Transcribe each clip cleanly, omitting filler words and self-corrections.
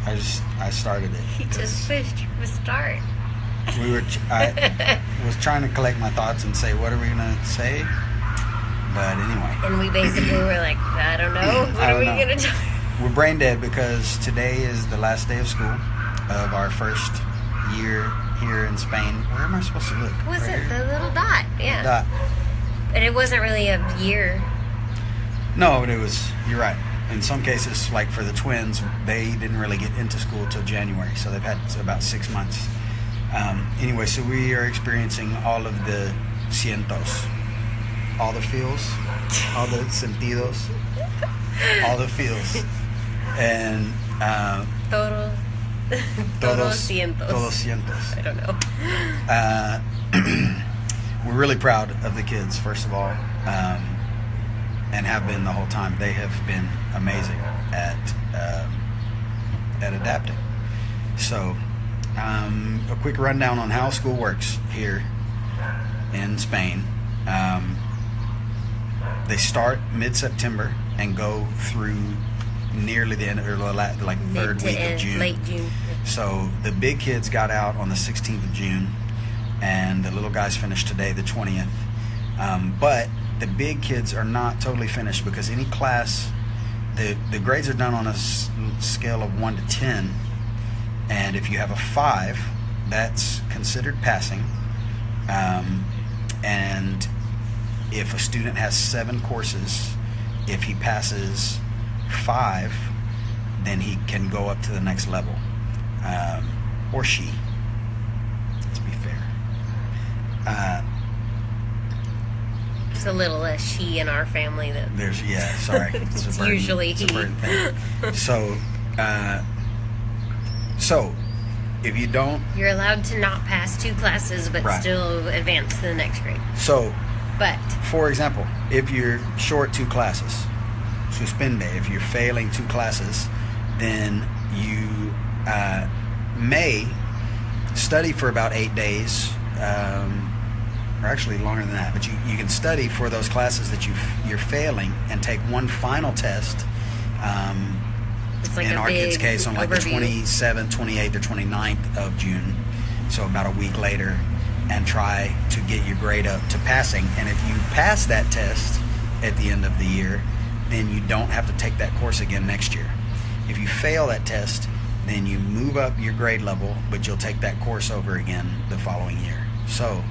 I started it. He just pushed the start. I was trying to collect my thoughts and say, what are we gonna say? But anyway. And we basically were like, I don't know. What are we gonna do? We're brain dead because today is the last day of school of our first year here in Spain. Where am I supposed to look? Was it the little dot? Yeah. Dot. But it wasn't really a year. No, but it was. You're right. In some cases, like for the twins, they didn't really get into school till January, so they've had about 6 months. Anyway, so we are experiencing all of the cientos, all the feels, all the sentidos, all the feels, and todos cientos. Todos cientos. I don't know. We're really proud of the kids, first of all, and have been the whole time. They have been amazing at adapting. So, a quick rundown on how school works here in Spain. They start mid-September and go through nearly the end, or like third week of June. Late June. So the big kids got out on the 16th of June, and the little guys finished today, the 20th. But the big kids are not totally finished because any class, the grades are done on a scale of 1 to 10, and if you have a 5, that's considered passing. And if a student has 7 courses, if he passes 5, then he can go up to the next level, or she. Let's be fair. There's a little less she in our family than sorry. It's usually he. So, if you don't... You're allowed to not pass 2 classes, but still advance to the next grade. So, but for example, if you're short 2 classes, suspende, if you're failing 2 classes, then you may study for about 8 days, or actually longer than that, but you can study for those classes that you're failing and take one final test. It's like in our kids' case, on like overview. The 27th, 28th, or 29th of June, so about a week later, and try to get your grade up to passing. And if you pass that test at the end of the year, then you don't have to take that course again next year. If you fail that test, then you move up your grade level, but you'll take that course over again the following year. So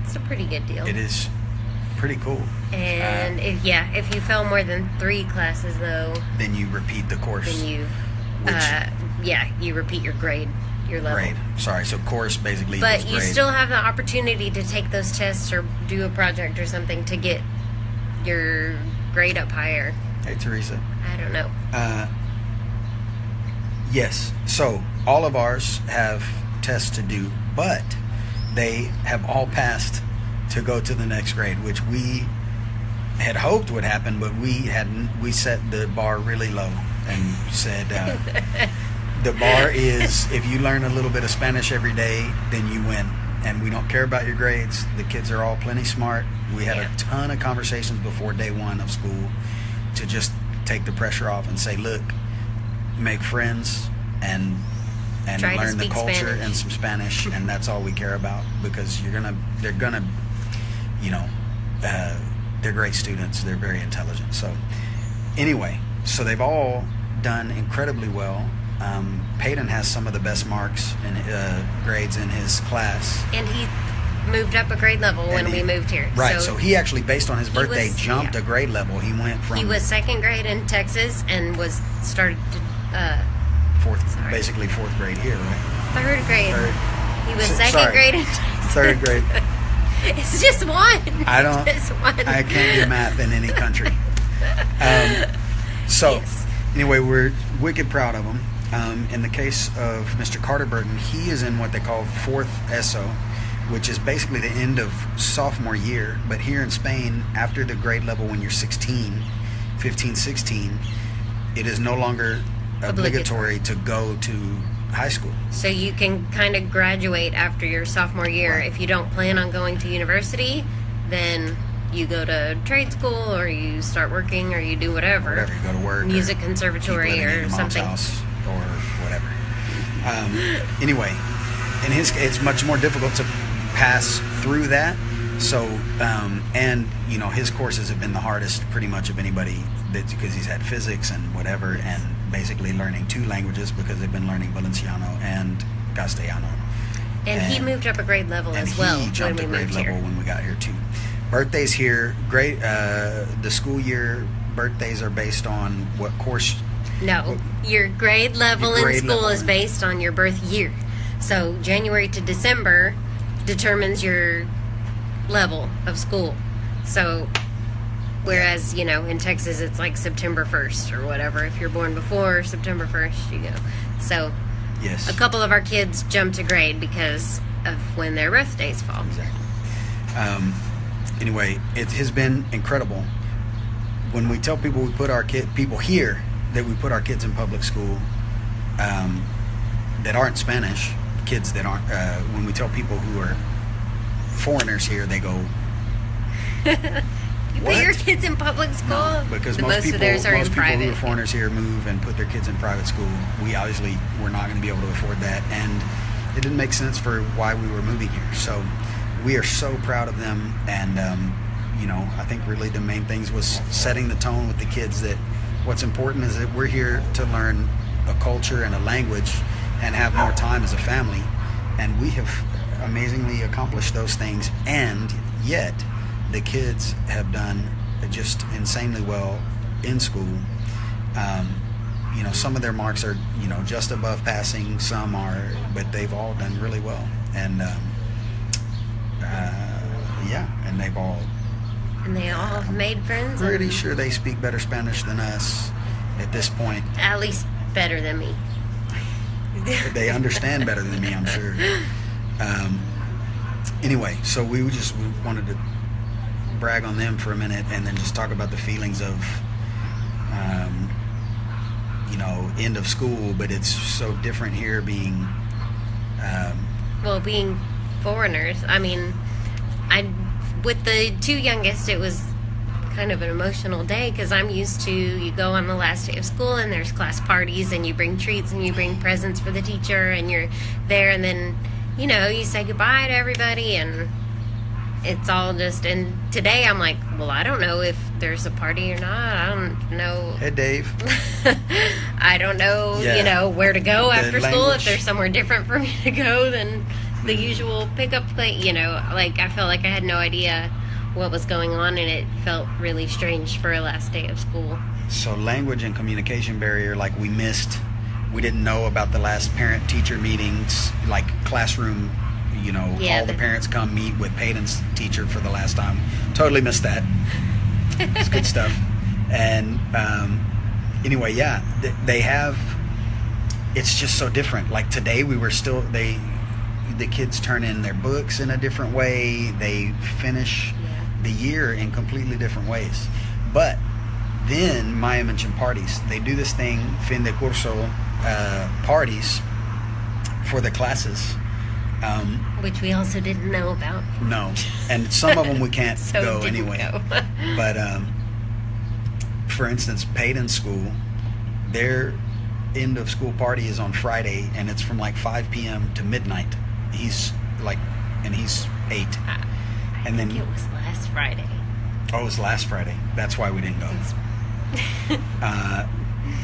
it's a pretty good deal. it is pretty cool. And if you fail more than 3 classes, though, then you repeat the course. Then you you repeat your grade, your level. Grade. Sorry, so course basically But equals you grade. still have the opportunity to take those tests or do a project or something to get your grade up higher. Hey, Teresa. I don't know. Yes. So all of ours have tests to do, but they have all passed to go to the next grade, which we had hoped would happen, but we hadn't. We set the bar really low and said the bar is, if you learn a little bit of Spanish every day, then you win. And we don't care about your grades. The kids are all plenty smart. We had a ton of conversations before day 1 of school to just take the pressure off and say, look, make friends and learn the culture Spanish. and some Spanish, and that's all we care about, because they're gonna, they're great students. They're very intelligent. So anyway, so they've all done incredibly well. Peyton has some of the best marks and grades in his class. And he moved up a grade level when we moved here. Right, so he actually, based on his birthday, jumped a grade level. He went from... He was 2nd grade in Texas and started basically 4th grade here, right? 3rd grade. He was 2nd grade in Texas. 3rd grade. It's just one. I can't do math in any country. Anyway, we're wicked proud of him. In the case of Mr. Carter Burton, he is in what they call 4th ESO, which is basically the end of sophomore year. But here in Spain, after the grade level when you're 15, 16, it is no longer obligatory to go to high school. So you can kind of graduate after your sophomore year. Right. If you don't plan on going to university, then you go to trade school, or you start working, or you do whatever. You go to work. Music conservatory or something. House. or whatever. Anyway, in it's much more difficult to pass through that. So, and you know, his courses have been the hardest pretty much of anybody, because he's had physics and whatever, and basically learning 2 languages because they've been learning Valenciano and Castellano. And he moved up a grade level as well. He jumped a grade level when we got here too. Birthdays here, great. The school year birthdays are based on what course? No, your grade level in school is based on your birth year. So January to December determines your level of school. So whereas, you know, in Texas it's like September 1st or whatever. If you're born before September 1st, you go. So yes, a couple of our kids jumped a grade because of when their birthdays fall. Exactly. Anyway, it has been incredible. When we tell people we put our people here that we put our kids in public school that aren't Spanish, kids that aren't, when we tell people who are foreigners here, they go, You put your kids in public school? No, because most people who are foreigners here move and put their kids in private school. We obviously were not going to be able to afford that, and it didn't make sense for why we were moving here. So we are so proud of them, and you know, I think really the main things was setting the tone with the kids that what's important is that we're here to learn a culture and a language and have more time as a family, and we have amazingly accomplished those things, and yet the kids have done just insanely well in school. You know, some of their marks are, you know, just above passing, some are, but they've all done really well, and yeah, and they all have made friends. Pretty sure they speak better Spanish than us at this point. At least better than me. They understand better than me, I'm sure. Anyway, so we wanted to brag on them for a minute, and then just talk about the feelings of, you know, end of school. But it's so different here, being being foreigners. I mean, with the 2 youngest, it was kind of an emotional day, because I'm used to, you go on the last day of school and there's class parties and you bring treats and you bring presents for the teacher and you're there, and then, you know, you say goodbye to everybody, and it's all just, and today I'm like, well, I don't know if there's a party or not. I don't know. Hey, Dave. I don't know, you know, where to go after school, if there's somewhere different for me to go than the usual pickup place, you know. Like, I felt like I had no idea what was going on, and it felt really strange for a last day of school. So language and communication barrier, like we didn't know about the last parent-teacher meetings, like classroom, you know, all the parents come meet with Peyton's teacher for the last time. Totally missed that. It's good stuff. And anyway, yeah, they have, it's just so different. Like today we were still, the kids turn in their books in a different way. They finish the year in completely different ways. But then Maya mentioned parties. They do this thing, fin de curso parties for the classes. Which we also didn't know about. No. And some of them we can't go anyway. But for instance, Peyton's school, their end of school party is on Friday, and it's from like 5 p.m. to midnight. He's 8. And then it was last Friday. Oh, it was last Friday. That's why we didn't go.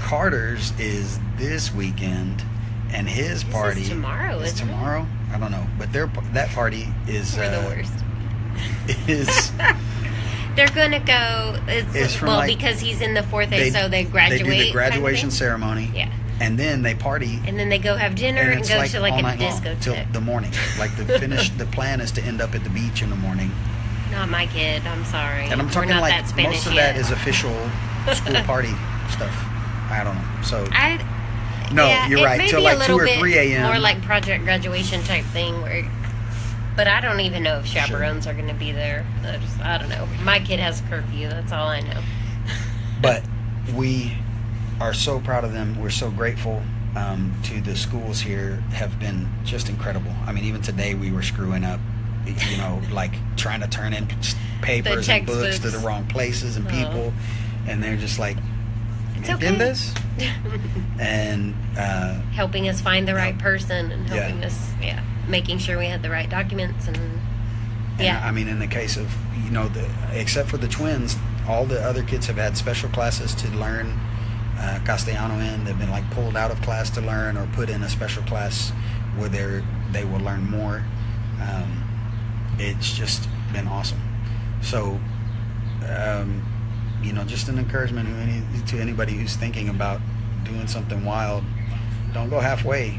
Carter's is this weekend, and his party is tomorrow. Is tomorrow? I don't know, but that party is. We're the worst. Is they're gonna go? Because he's in the 4th A, so they graduate. They do the graduation ceremony. Yeah. And then they party. And then they go have dinner and go to like a discotheque till the morning. Like the plan is to end up at the beach in the morning. Not my kid. I'm sorry. And I'm talking We're not like that Spanish most of yet. that is official school party stuff. I don't know. So you're right. Till like 2 or 3 a.m. More like project graduation type thing but I don't even know if chaperones are going to be there. I don't know. My kid has curfew. That's all I know. But we are so proud of them. We're so grateful to the schools here. Have been just incredible. I mean, even today we were screwing up, you know, like trying to turn in papers and books to the wrong places and people, and they're just like, It's ¿Me okay. entiendes? And helping us find the right person and helping Yeah. us, making sure we had the right documents and I mean, in the case of, except for the twins, all the other kids have had special classes to learn Castellano in. They've been like pulled out of class to learn or put in a special class where they will learn more. It's just been awesome. So, just an encouragement to anybody who's thinking about doing something wild. Don't go halfway,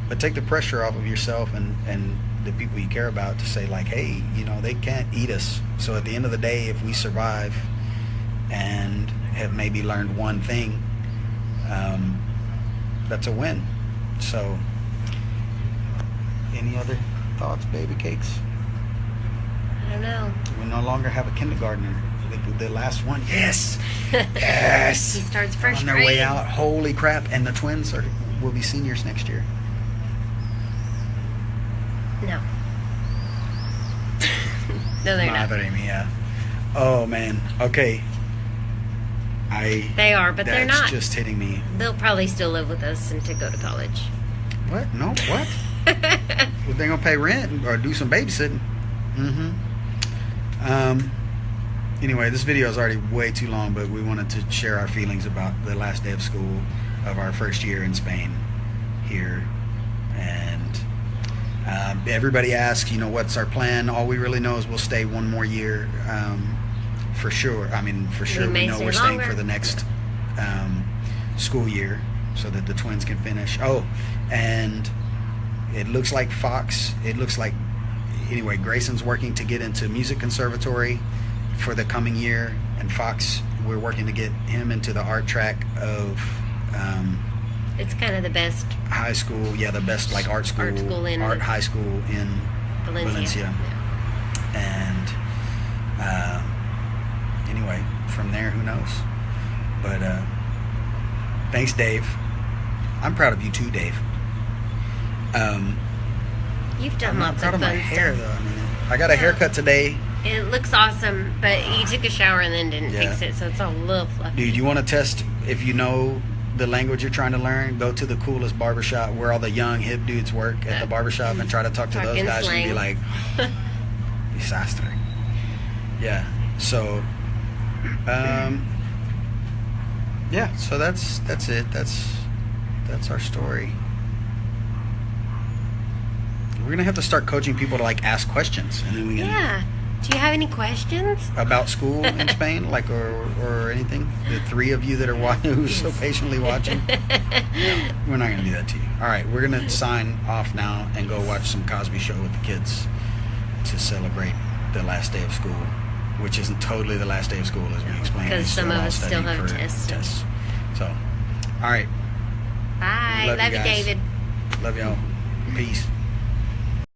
but take the pressure off of yourself and the people you care about to say like, hey, they can't eat us. So at the end of the day, if we survive and have maybe learned one thing, that's a win. So any other thoughts, baby cakes? I don't know. We no longer have a kindergartner. The last one, yes. Yes. He starts first on their grade. way out. Holy crap. And the twins will be seniors next year. No. No, they're not. But Amy, yeah. Oh man. Okay. They are, but they're not. That's just hitting me. They'll probably still live with us and to go to college. What? No. What? Well, they're gonna pay rent or do some babysitting. Anyway, this video is already way too long, but we wanted to share our feelings about the last day of school of our first year in Spain here. And everybody asks, what's our plan? All we really know is we'll stay one more year for sure. I mean, for sure, we know we're staying for the next school year so that the twins can finish. Oh, and it looks like anyway, Grayson's working to get into music conservatory for the coming year, and Fox, we're working to get him into the art track of it's kind of the best high school, the best like art school in high school in Valencia. And anyway, from there, who knows? But thanks, Dave. I'm proud of you too, Dave. You've done I'm not lots proud of of my fun hair stuff. though. I mean, I got a haircut today. It looks awesome, but you took a shower and then didn't fix it, so it's all a little fluffy. Dude, you want to test if you know the language you're trying to learn? Go to the coolest barbershop where all the young hip dudes work at the barbershop and try to talk to those guys slang. and be like, disaster. Yeah. So, so that's it. That's our story. We're gonna have to start coaching people to like ask questions, and then we can. Yeah. Do you have any questions About school in Spain, like or anything? The three of you that are who's so patiently watching. No, we're not gonna do that to you. All right, we're gonna sign off now and go watch some Cosby Show with the kids to celebrate the last day of school, which isn't totally the last day of school as we explained. Because some of us still have tests. So, all right. Bye. Love you, guys. David. Love y'all. Peace.